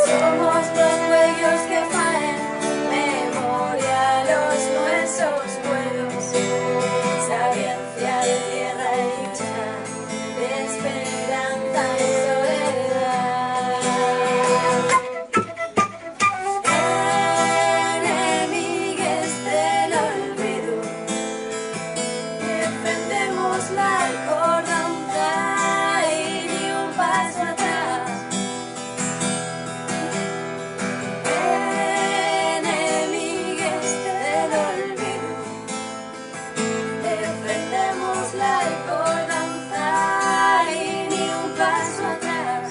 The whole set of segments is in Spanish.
Somos los cuellos que faen memoria a los nuestros pueblos, sapiencia de tierra hecha de esperanza y soledad. Enemigues del olvido, defendemos la acordanza y ni un paso atrás. Enemigues del olvido, defendemos la acordanza y ni un paso atrás.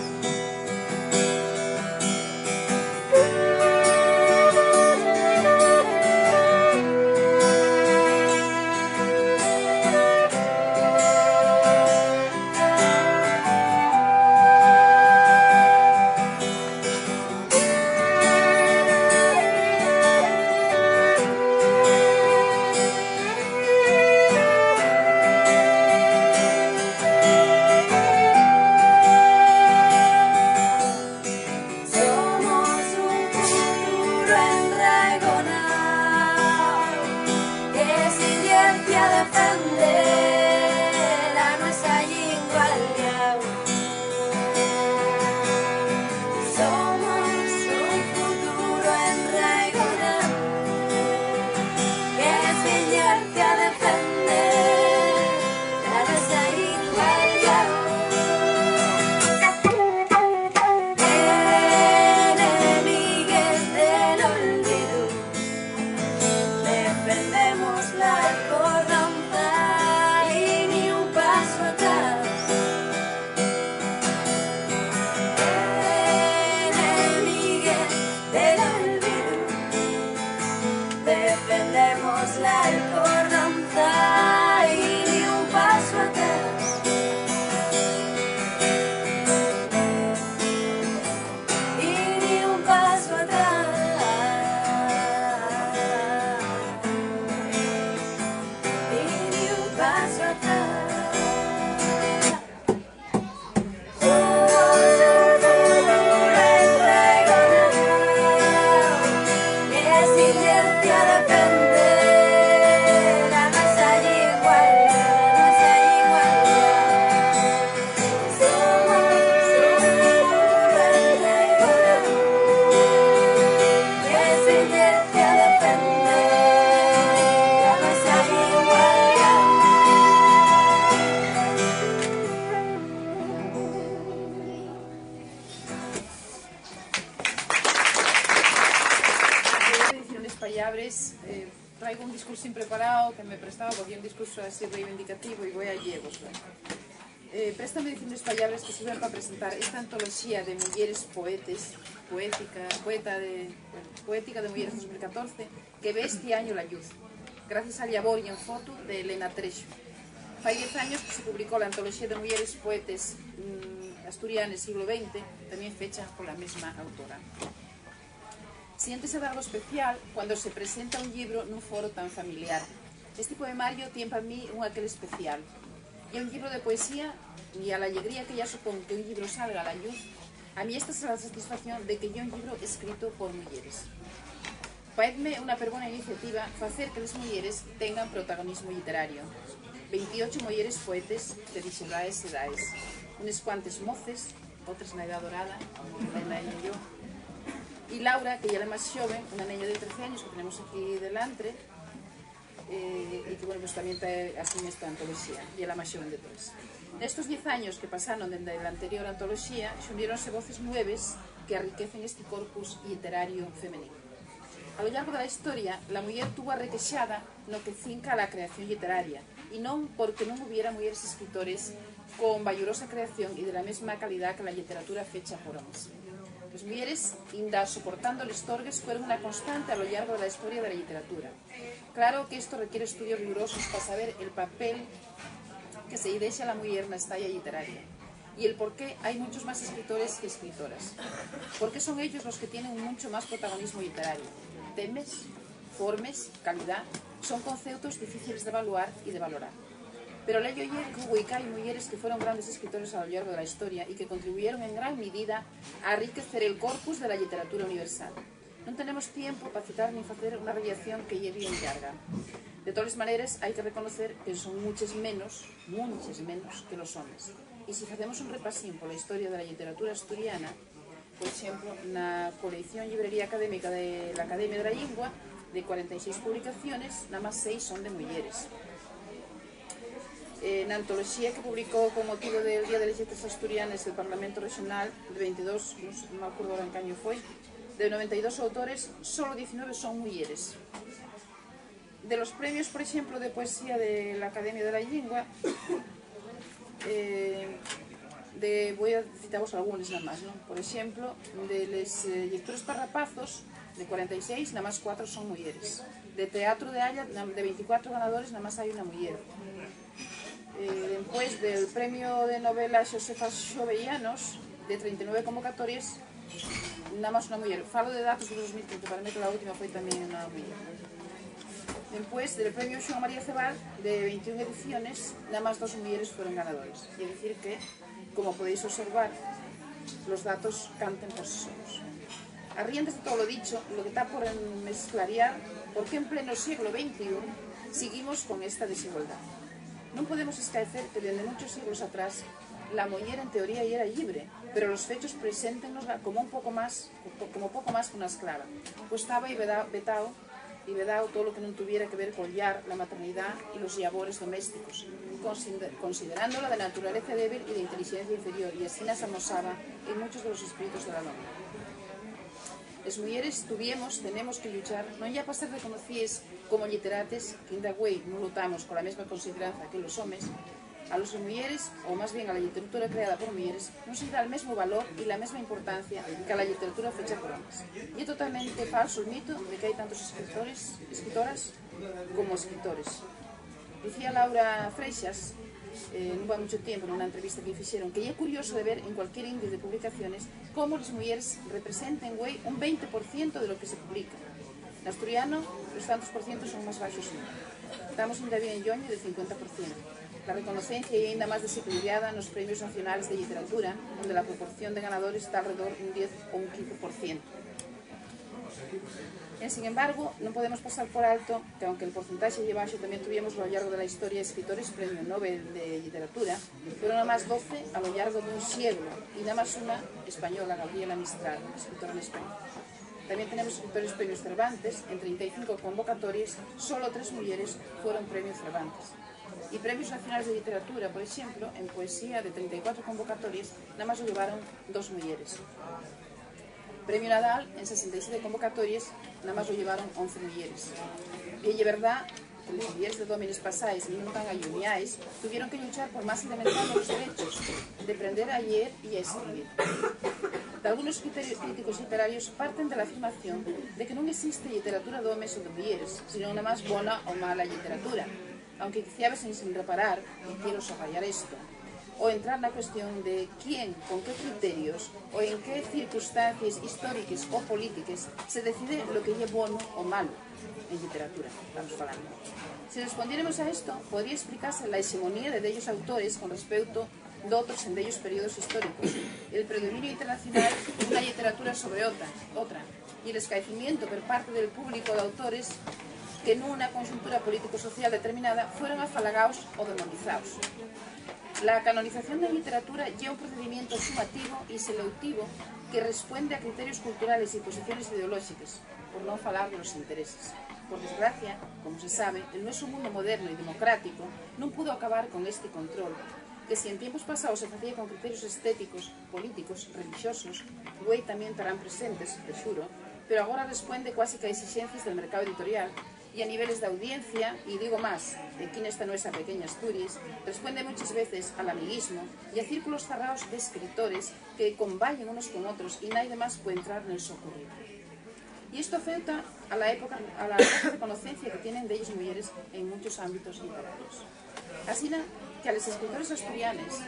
Somos un futuro endragonado que sin ciencia defende la nuestra lengua aliado. Somos un futuro endragonado que sin ciencia defende la nuestra lengua aliado. Enemigues del olvido, defendemos la acordanza y ni un paso atrás. Enemigues del olvido, defendemos la acordanza y ni un paso atrás. Y ni un paso atrás. Y ni un paso atrás. Somos un futuro endragonado que sin ciencia defende la nuestra igualdad, Somos un futuro endragonado que sin ciencia defende la nuestra igualdad. Ediciones Pallabres, traigo un discurso impreparado que me prestaba porque un discurso así reivindicativo y voy a llevoslo. Préstame Ediciones Pallabres que sirven para presentar esta antología de mujeres poética de mujeres 2014 que ve este año la luz, gracias al labor y en foto de Elena Trexo. Hay 10 años que se publicó la antología de mujeres poetes asturianas siglo XX, también fecha por la misma autora. Siéntese algo especial cuando se presenta un libro nun foro tan familiar. Este poemario tiene para mí un aquel especial. Y un libro de poesía, y a la alegría que ya supone que un libro salga a la luz, a mí esta es la satisfacción de que yo un libro escrito por mujeres. Paedme una buena iniciativa hacer que las mujeres tengan protagonismo literario. 28 mujeres poetes de diversas edades, unas cuantas moces, otras na edad dorada, como Elena y yo, y Laura, que ya es la más joven, una niña de 13 años que tenemos aquí delante, y que bueno, pues también asume esta antología, y es la más joven de todas. Nestos 10 años que pasaron desde la anterior antología, xuniéronse voces nuevas que enriquecen este corpus literario femenino. A lo largo da historia, la muller tuvo a requexada no que cinca a la creación literaria, e non porque non hubiera mulleres escritores con valorosa creación e de la mesma calidad que la literatura fecha por homes. As mulleres, inda soportando les torgues, fueron una constante a lo largo da historia da literatura. Claro que isto requiere estudios rigurosos para saber el papel que se deixa a la muller na estalla literaria y el por qué hay muchos más escritores que escritoras. Porque son ellos los que tienen mucho más protagonismo literario. Temes, formes, calidad, son conceptos difíciles de evaluar y de valorar. Pero leyo ayer que hubo y mujeres que fueron grandes escritores a lo largo de la historia y que contribuyeron en gran medida a enriquecer el corpus de la literatura universal. Non tenemos tiempo para citar ni facer unha radiación que lle bien larga. De todas maneiras, hai que reconocer que son muchos menos que los homes. E se facemos un repasín pola historia da literatura asturiana, por exemplo, na colección Librería Académica de la Academia de la Lingua, de 46 publicaciones, nada más 6 son de mulleres. Na antoloxía que publicou con motivo del Día de Letras Asturianas del Parlamento Regional, de 22, non me acordo en que año foi, de 92 autores, solo 19 son mulleres. De los premios, por ejemplo, de poesía de la Academia de la Lingua, voy a citaros algunos nada más, ¿no? Por ejemplo, de los lectores para rapazos, de 46, nada más 4 son mujeres. De teatro de Haya, de 24 ganadores, nada más hay una mujer. Después del premio de novela Josefa Xovellanos, de 39 convocatorias, nada más una mujer. Falo de datos de 2030, para mí que la última fue también una mujer. Después del premio Joan María Cebal, de 21 ediciones, nada más 2 mujeres fueron ganadores. Es decir que, como podéis observar, los datos canten por sí solos. A riendas de todo lo dicho, lo que está por esclarear por qué en pleno siglo XXI seguimos con esta desigualdad. No podemos esquecer que desde muchos siglos atrás la mujer en teoría ya era libre, pero los fechos preséntenosla como poco más que una esclava, pues estaba vedado todo lo que no tuviera que ver con la maternidad y los labores domésticos, considerándola de naturaleza débil y de inteligencia inferior, y así nos amosaba en muchos de los escritos de la norma. Las mujeres tenemos que luchar, no ya para ser reconocidas como literates, que ainda güey no lutamos con la misma consideranza que los hombres, a las mujeres, o más bien a la literatura creada por mujeres, no se da el mismo valor y la misma importancia que a la literatura fecha por hombres. Y es totalmente falso el mito de que hay tantos escritoras como escritores. Decía Laura Freixas, non va mucho tiempo, en una entrevista que hicieron, que é curioso de ver en cualquier índice de publicaciones cómo las mujeres representan un 20% de lo que se publica. En asturiano, los tantos por cientos son más bajos. Estamos en David en Yoño del 50%. La reconocencia é ainda máis desequilibrada nos premios nacionales de literatura, onde a proporción de ganadores está alrededor de un 10 ou un 15%. Sin embargo, non podemos pasar por alto que, aunque el porcentaje lle baixo, tamén tuvimos a lo largo de la historia escritores premio Nobel de literatura, fueron nada más 12 a lo largo de un siglo, y nada más una española, Gabriela Mistral, escritora en España. También tenemos escritores premios Cervantes, en 35 convocatorias, solo 3 mujeres fueron premios Cervantes. Y premios nacionales de literatura, por ejemplo, en poesía de 34 convocatorias, nada más lo llevaron 2 mujeres. Premio Nadal, en 67 convocatorias, nada más lo llevaron 11 mujeres. Y es verdad que las mujeres de dómenes pasáis y no tan ayuniáis tuvieron que luchar por más elementales los derechos de aprender a leer y a escribir. De algunos críticos literarios parten de la afirmación de que no existe literatura de hombres o de mujeres, sino una más buena o mala literatura, aunque quizá sin reparar, y quiero subrayar esto, o entrar en la cuestión de quién, con qué criterios o en qué circunstancias históricas o políticas se decide lo que es bueno o malo en literatura, estamos hablando. Si respondiéramos a esto, podría explicarse la hegemonía de ellos autores con respecto de otros en ellos periodos históricos, el predominio internacional de una literatura sobre otra, y el escaecimiento por parte del público de autores que en una conjuntura político-social determinada fueron afalagados o demonizados. La canonización de literatura lleva un procedimiento sumativo y selectivo que responde a criterios culturales y posiciones ideológicas, por no falar de los intereses. Por desgracia, como se sabe, el nuestro mundo moderno y democrático no pudo acabar con este control, que si en tiempos pasados se hacía con criterios estéticos, políticos, religiosos, güey también estarán presentes, te juro, pero ahora responde casi que a exigencias del mercado editorial y a niveles de audiencia, y digo más, de aquí en esta nuestra pequeña Asturias, responde muchas veces al amiguismo y a círculos cerrados de escritores que convallen unos con otros y nadie más puede entrar en el socorrido. Y esto afecta a la reconocencia que tienen de ellas mujeres en muchos ámbitos literarios. Así que a los escritores asturianos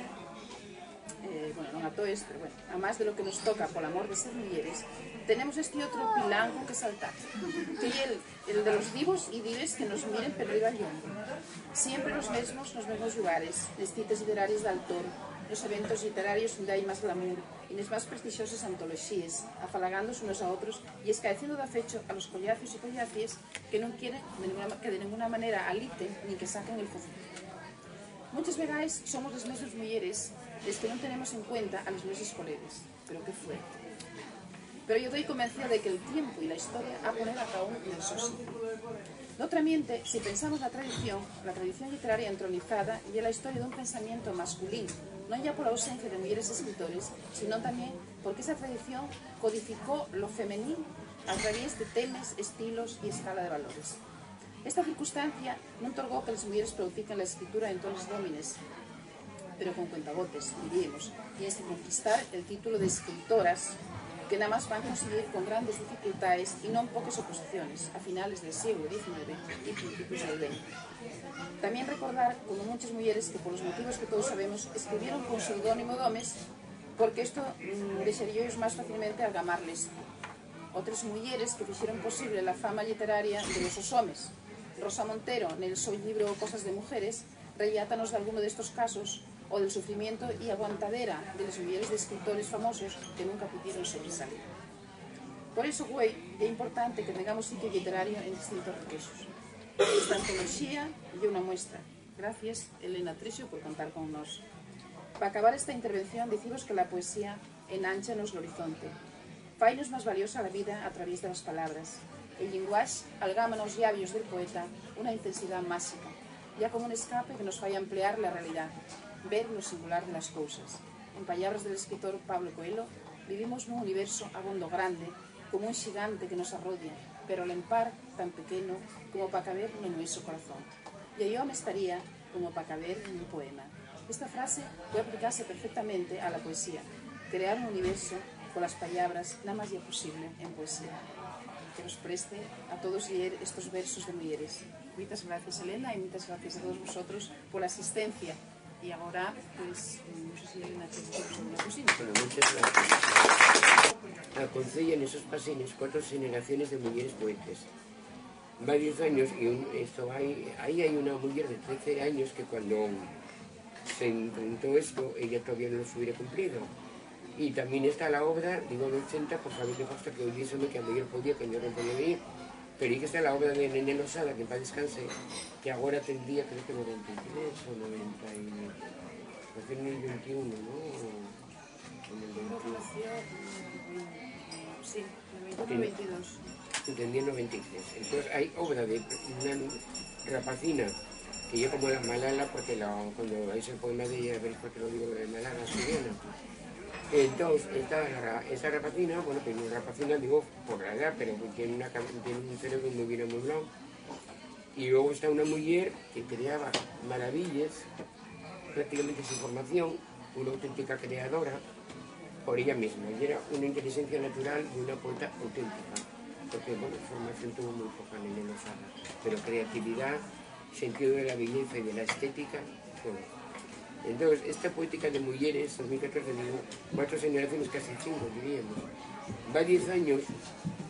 bueno, non a toes, pero bueno, a máis de lo que nos toca por amor de ser mulleres, tenemos este outro pilango que saltar, que é el de los divos e dives que nos miren per riba y hombro. Siempre los mesmos nos mesmos lugares, les citas literarias de autor, nos eventos literarios onde hai máis glamour, e nas máis prestixiosas antoloxías, afalagándose unos a outros e escaeciendo da fecho a los collacios e collacies que non quieren que de ninguna manera aliten ni que saquen el focito. Muchas veces somos las mesmas mulleres les que non tenemos en cuenta a los meses colegas, pero qué fuerte. Pero yo estoy convencida de que el tiempo y la historia a poner a cada uno en el su sitio. De otra mente, si pensamos la tradición literaria entronizada y la historia de un pensamiento masculino, no ya por la ausencia de mujeres escritores, sino también porque esa tradición codificó lo femenino a través de temas, estilos y escala de valores. Esta circunstancia non otorgó que las mujeres practiquen la escritura en tonos dómines, pero con cuentagotes, diríamos, y es conquistar el título de escritoras, que nada más van a conseguir con grandes dificultades y no en pocas oposiciones a finales del siglo XIX y principios del XX. También recordar, como muchas mujeres que por los motivos que todos sabemos escribieron con seudónimo domes, porque esto desearía más fácilmente algamarles. Otras mujeres que hicieron posible la fama literaria de los homes. Rosa Montero, en el seu libro Cosas de Mujeres, relátanos de alguno de estos casos o del sufrimiento y aguantadera de las mujeres de escritores famosos que nunca pudieron sobresalir. Por eso, güey, es importante que tengamos sitio literario en distintos recursos. Esta antología y una muestra. Gracias, Elena Trescio, por contar con nosotros. Para acabar esta intervención, decimos que la poesía enánchanos el horizonte. Fainos más valiosa la vida a través de las palabras. El lenguaje algama en los labios del poeta una intensidad mágica, ya como un escape que nos falla ampliar la realidad, ver lo singular de las cosas. En palabras del escritor Pablo Coelho, vivimos en un universo abondo grande, como un gigante que nos arrolla, pero al empar tan pequeño como para caber en nuestro corazón. Y yo me estaría como para caber en un poema. Esta frase puede aplicarse perfectamente a la poesía, crear un universo con las palabras nada más ya posible en poesía. Que nos preste a todos leer estos versos de mujeres. Muchas gracias, Elena, y muchas gracias a todos vosotros por la asistencia. Y ahora, pues, no sé si Elena tiene una cocina. Bueno, muchas gracias. Aconsellan esos pasines 4 generaciones de mujeres poetas. Varios años, y ahí hay una mujer de 13 años que cuando se inventó esto, ella todavía no lo hubiera cumplido. Y también está la obra, digo de 80, por favor, me gusta que hoy díseme que a mujer podía, que yo no podía venir, pero y que está la obra de Nene Losada, que en paz descanse, que ahora tendría, creo que 93 o 90, en el 21, ¿no? En el 21. Sí, en el 22. Entendí en 93. Entonces hay obra de una rapacina, que yo como la Malala, porque cuando veis el poema de ella, veréis por qué lo digo de Malala, Suriana. Entonces, esta rapacina, bueno, que una rapacina digo por la edad, pero tiene un cerebro muy bien amueblado. Y luego está una mujer que creaba maravillas, prácticamente sin formación, una auténtica creadora por ella misma. Y era una inteligencia natural de una poeta auténtica, porque, bueno, formación tuvo muy poca en el Losada, pero creatividad, sentido de la belleza y de la estética, bueno. Entonces, esta poética de mujeres, 2014, digo, 4 generaciones, casi 5, diríamos, va 10 años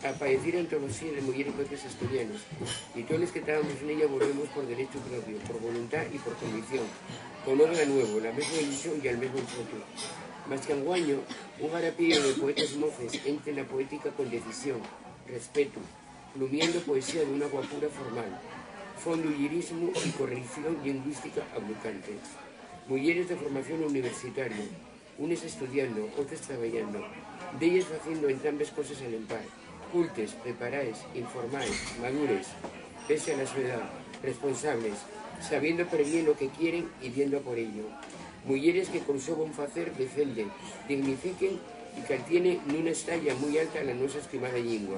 a padecer antología de mujeres poetas asturianas, y todos los que estábamos en ella volvemos por derecho propio, por voluntad y por convicción, con orden nuevo, la misma ilusión y al mismo enfoque. Más que anguaño, un garapillo de poetas moces entra en la poética con decisión, respeto, plumiendo poesía de una guapura formal, fondullerismo y corrección lingüística abundante. Mujeres de formación universitaria, unes estudiando, otras trabajando, de ellas haciendo entrambas cosas al empar, cultes, preparaes, informaes, madures, pese a la su edad, responsables, sabiendo per bien lo que quieren y viendo por ello. Mujeres que con su bon facer defenden, dignifiquen y que tienen una estalla muy alta la nuestra estimada lengua.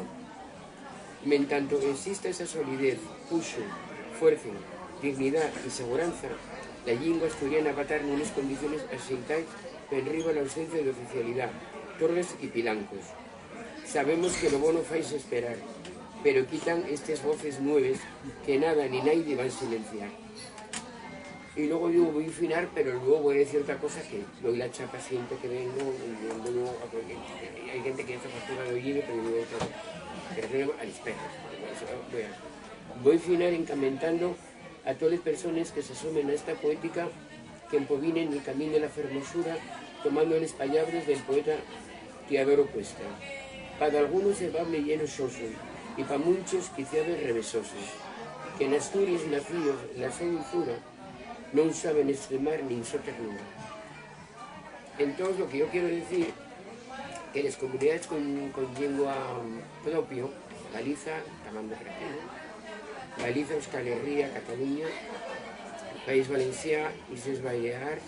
En tanto exista esa solidez, puxo, fuerza, dignidad y seguranza, la lengua asturiana va a estar en unas condiciones asentais per riba la ausencia de oficialidad, torres y pilancos. Sabemos que lo bono fais esperar, pero quitan estas voces nuevas que nada ni nadie van a silenciar. Y luego digo, voy a afinar, pero luego voy a decir otra cosa que doy la chapa siempre que vengo, y luego, hay gente que ya está factura de oído, pero yo digo otra cosa, que refiero al espejo. Voy a afinar encamentando a todas las personas que se asomen a esta poética que empobinen el camino de la fermosura, tomando las palabras del poeta Teodoro Cuesta. Para algunos el bable lleno soso, y para muchos quizá revesosos, que en Asturias nacidos la su dulzura, no saben extremar ni su ternura. Entonces, lo que yo quiero decir, que las comunidades con lengua propio, Galiza, Tamando Cratino, Galiza, Euskal Herria, Cataluña, País Valencià, Islas Baleares,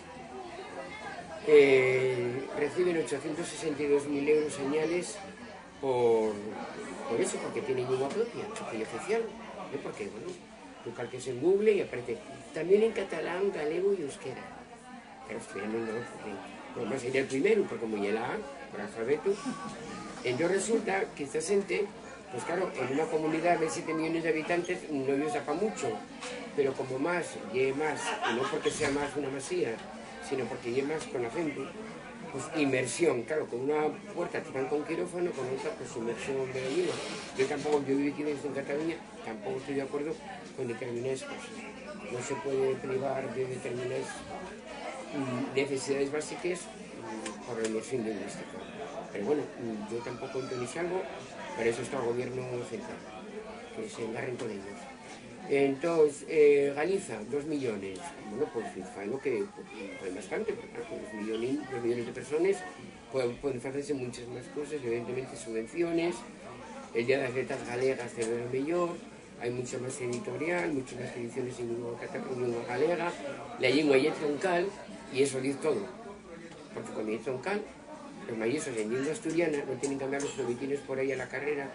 reciben 862.000 euros anuales por eso, porque tienen lengua propia, y oficial. Porque, bueno, tú calques en Google y aparece también en catalán, galego y euskera. Pero estudiando no, porque más sería el primero, porque como ya la A, por alfabeto. Entonces resulta que esta gente, pues claro, en una comunidad de 7 millones de habitantes no les saca mucho, pero como más, y más, y no porque sea más una masía, sino porque y más con la gente, pues inmersión, claro, con una puerta te van con quirófano, con otra pues inmersión de la lengua. Yo viví aquí en Cataluña, tampoco estoy de acuerdo con determinadas cosas. No se puede privar de determinadas necesidades básicas por la inmersión lingüística. Pero bueno, yo tampoco entro ni salgo, para eso está el gobierno central, que se engarren con ellos. Entonces, Galiza, 2 millones. Bueno, pues lo que fue bastante, porque con 2 millones de personas pueden hacerse muchas más cosas, evidentemente subvenciones, el Día de las Letras Galegas se ve mejor, hay mucha más editorial, muchas más ediciones en lengua galega, la lengua ya es troncal, y eso dice todo, porque cuando es troncal, los maestros en lengua asturiana no tienen que andar los prometines por ahí a la carrera,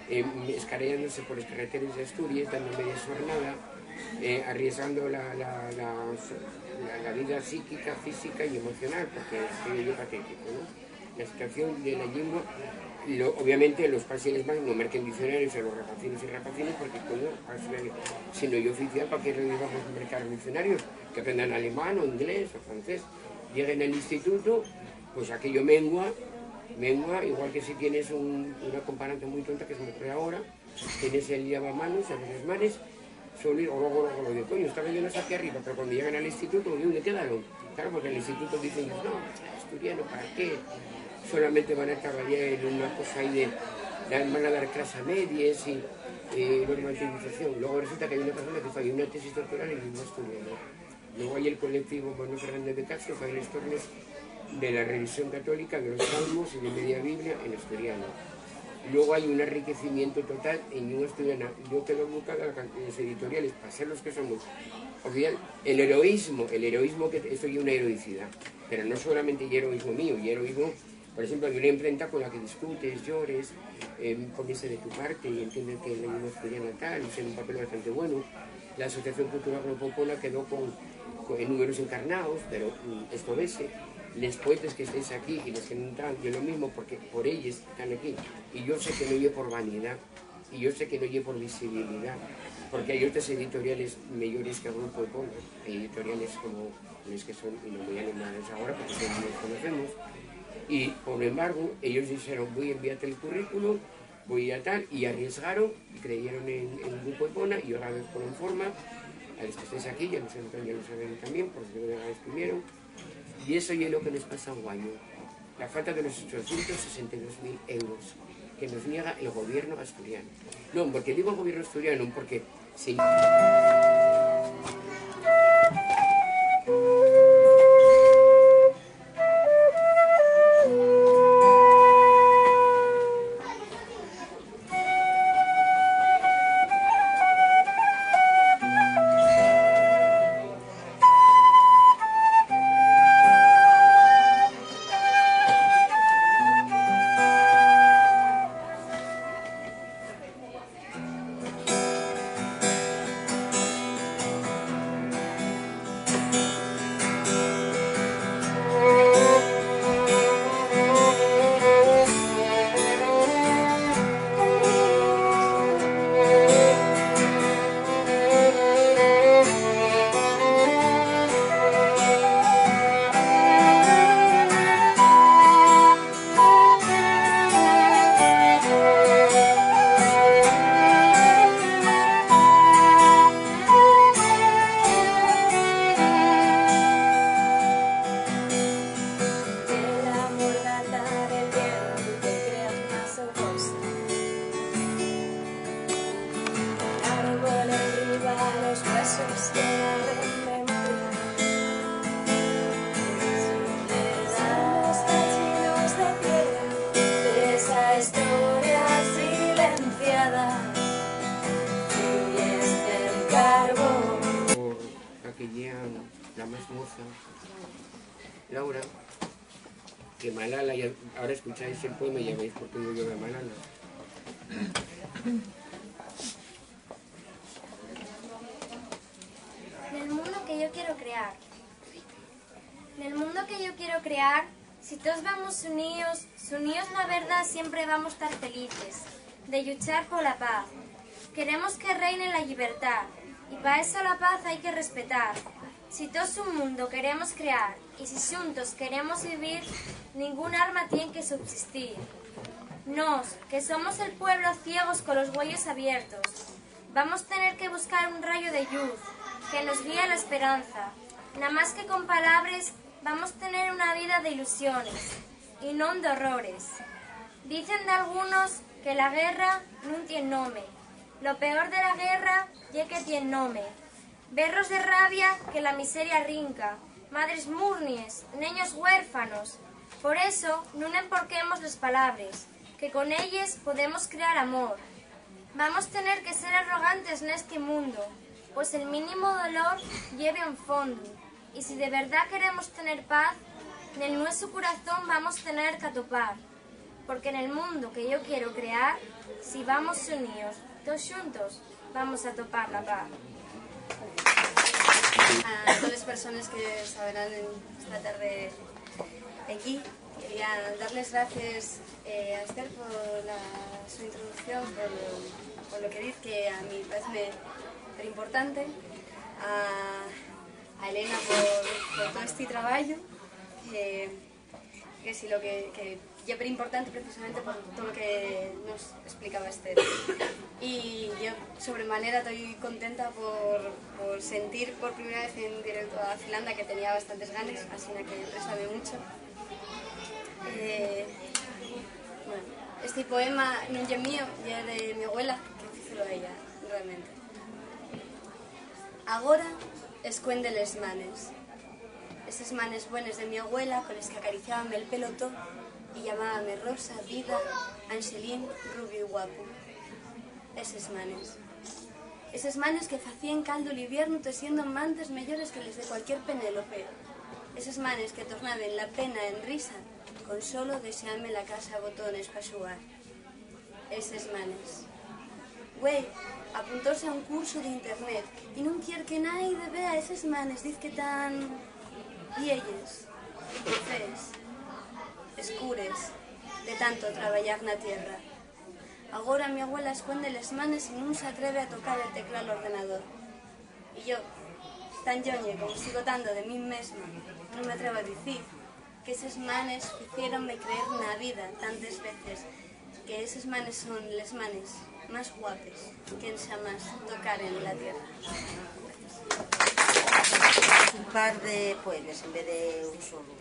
escarellándose por las carreteras de Asturias, dando media jornada, arriesgando la vida psíquica, física y emocional, porque es medio patético, ¿no? La situación de la lengua, obviamente los parciales más no marquen diccionarios a los rapacinos y rapacinas, porque si no hay oficial, ¿para qué vamos a marcar diccionarios? Que aprendan alemán o inglés o francés. Lleguen al instituto, pues aquello mengua, igual que si tienes una comparante muy tonta que se me ocurre ahora, tienes el lavamanos, las manos, o luego lo de coño, está vendiendo aquí arriba, pero cuando llegan al instituto, ¿dónde quedaron? Claro, porque el instituto dicen, no, asturiano, ¿para qué? Solamente van a trabajar en una cosa ahí van a dar clase a medias y normativización. Luego resulta que hay una persona que falla una tesis doctoral en lengua asturiana. Luego hay el colectivo Manuel Fernández de Castro, que falla los tornes de la revisión católica de los salmos y de media Biblia en asturiano. Luego hay un enriquecimiento total en lengua asturiana. Yo quedo buscando en los editoriales, para ser los que somos. El heroísmo que esto es una heroicidad, pero no solamente el heroísmo mío, el heroísmo, por ejemplo, hay una imprenta con la que discutes, llores, pones de tu parte y entiendes que la lengua asturiana tal, es un papel bastante bueno. La Asociación Cultural Agropopola quedó en números encarnados, pero esto ves. Los poetas que estéis aquí y los que no están, yo lo mismo, porque por ellos están aquí. Y yo sé que no oye por vanidad, y yo sé que no oye por visibilidad, porque hay otras editoriales mayores que Grupo Epona, hay editoriales como los que son, y no voy a nombrarles ahora porque todos los conocemos, y por embargo ellos dijeron, voy a enviarte el currículum, voy a tal, y arriesgaron, y creyeron en Grupo Epona, y ahora les ponen forma, a los que estéis aquí, ya lo saben también, porque ya lo escribieron. Y eso es lo que nos pasa en Guayo, la falta de los 862.000 euros que nos niega el gobierno asturiano. No, porque digo gobierno asturiano, porque sí. que ya la más moza, Laura, que Malala, ya, ahora escucháis el poema y ya veis por qué digo yo de Malala. En el mundo que yo quiero crear. En el mundo que yo quiero crear, si todos vamos unidos na verdad siempre vamos a estar felices, de luchar por la paz. Queremos que reine la libertad, y para eso la paz hay que respetar. Si todos un mundo queremos crear, y si juntos queremos vivir, ningún arma tiene que subsistir. Nos, que somos el pueblo ciegos con los huellos abiertos, vamos a tener que buscar un rayo de luz, que nos guíe a la esperanza. Nada más que con palabras, vamos a tener una vida de ilusiones, y no de horrores. Dicen de algunos que la guerra no tiene nombre. Lo peor de la guerra es que tiene nombre. Berros de rabia que la miseria rinca, madres murnies, niños huérfanos. Por eso, no emporquemos las palabras, que con ellas podemos crear amor. Vamos a tener que ser arrogantes en este mundo, pues el mínimo dolor lleve un fondo. Y si de verdad queremos tener paz, en el nuestro corazón vamos a tener que atopar. Porque en el mundo que yo quiero crear, si vamos unidos, todos juntos, vamos a topar la paz. A todas las personas que sabrán esta tarde aquí, quería darles gracias a Esther por su introducción, por lo que dice, que a mí parece muy importante, a Elena por todo este trabajo, que sí, lo que ya es importante precisamente por todo lo que nos explicaba Esther. Y yo sobremanera estoy contenta por sentir por primera vez en directo a Finlandia, que tenía bastantes ganas, así que préstame mucho. Bueno, este poema no es mío, ya de mi abuela, que hizo a ella, realmente. Agora escuende les manes. Esas manes buenas de mi abuela, con las que acariciábame el pelo todo y llamábame Rosa, Vida, Angelín, Rubio y Guapo. Esas manes que facían caldo el invierno tesiendo mantas mejores que les de cualquier Penélope. Esas manes que tornaban la pena en risa con solo desearme la casa a botones para jugar. Esas manes. Güey, apuntóse a un curso de internet y no quiere que nadie vea esas manes, dice que tan viejas, feas, escures, de tanto trabajar na tierra. Agora mi abuela esconde las manes y no se atreve a tocar el teclado al ordenador. Y yo, tan yoñe como sigo dando de mí misma, no me atrevo a decir que esas manes hicieronme creer na vida tantas veces que esas manes son las manes más guapas que jamás tocar en la tierra. Un par de poemas en vez de un solo.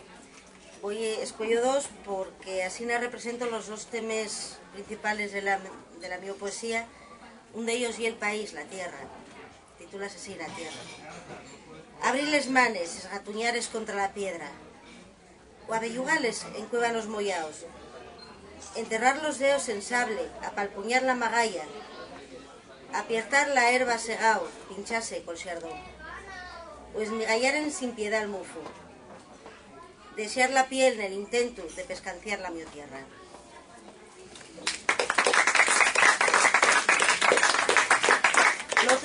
Escollo dos porque así no represento los dos temas principales de la mi poesía. Un de ellos y el país, la tierra. Titulas así, la tierra. Abrir les manes, esgatuñares contra la piedra. O abellugales en cuévanos mollaos. Enterrar los dedos en sable, apalpuñar la magalla. Apiertar la herba segao, pincharse col xardón. O esmigallaren sin piedad al mufo. Desear la piel en el intento de pescanciar la mi tierra.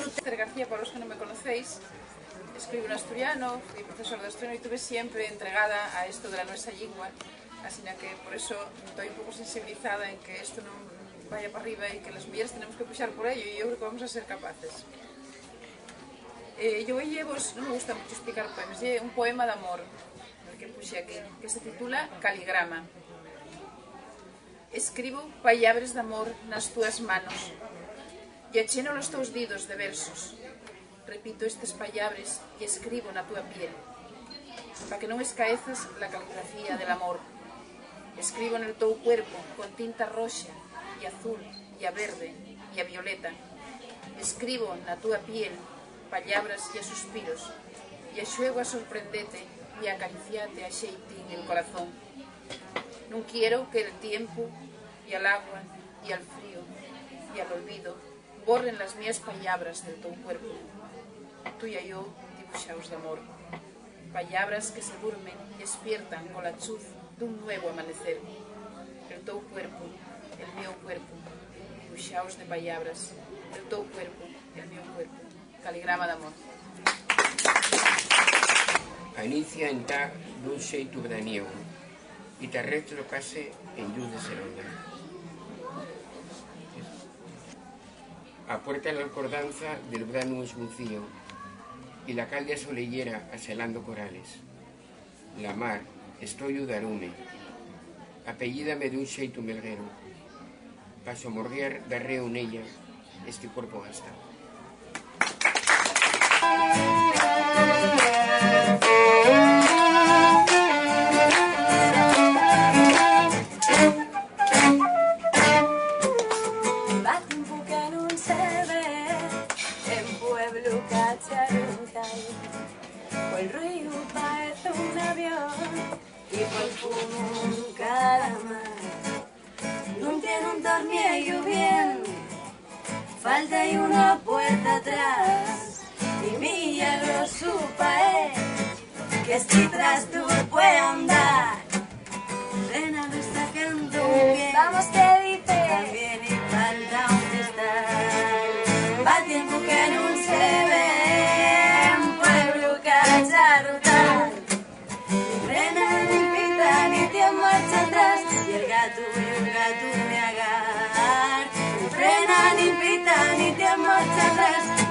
Esther García, para los que no me conocéis, escribo en asturiano, fui profesor de asturiano y estuve siempre entregada a esto de la nuestra lengua, así que por eso estoy un poco sensibilizada en que esto no vaya para arriba y que las mujeres tenemos que puxar por ello, y yo creo que vamos a ser capaces. Yo hoy llevo, no me gusta mucho explicar poemas, un poema de amor, que puse aquí, que se titula Caligrama. Escribo palabras de amor nas túas manos e acheno los teus dedos de versos. Repito estas palabras e escribo na túa piel para que non escaezas la caligrafía del amor. Escribo en el teu cuerpo con tinta roxa e azul e a verde e a violeta. Escribo na túa piel palabras e a suspiros e axuego a sorprendete y acariciate a xeitín el corazón. No quiero que el tiempo y al agua y al frío y al olvido borren las mías palabras del tu cuerpo. Tú y yo puxaos de amor. Palabras que se durmen y despiertan con la chuz dun nuevo amanecer. El teu cuerpo, el meu cuerpo, puxaos de palabras. El teu cuerpo, el meu cuerpo. Caligrama de amor. Anicia entá dun xeito veraniego e te retrocase en luz de seronda. A puerta la alcordanza del verano esmucío y la calde solellera aselando corales. La mar, estoy darume, apellídame dun xeito melguero, pa somorguer darreo nella este corpo gastado. El río parece un avión y por fumo un calamar. No tiene un tornillo bien, falta y una puerta atrás. Y milagroso pae que si tras tú puede andar. Frena no está sacando bien. Vamos, ¿qué dice? También y falta un cristal. Va tiempo que no se ve. Marcha atrás y el gato me agar. Frena ni pita ni te marcha atrás.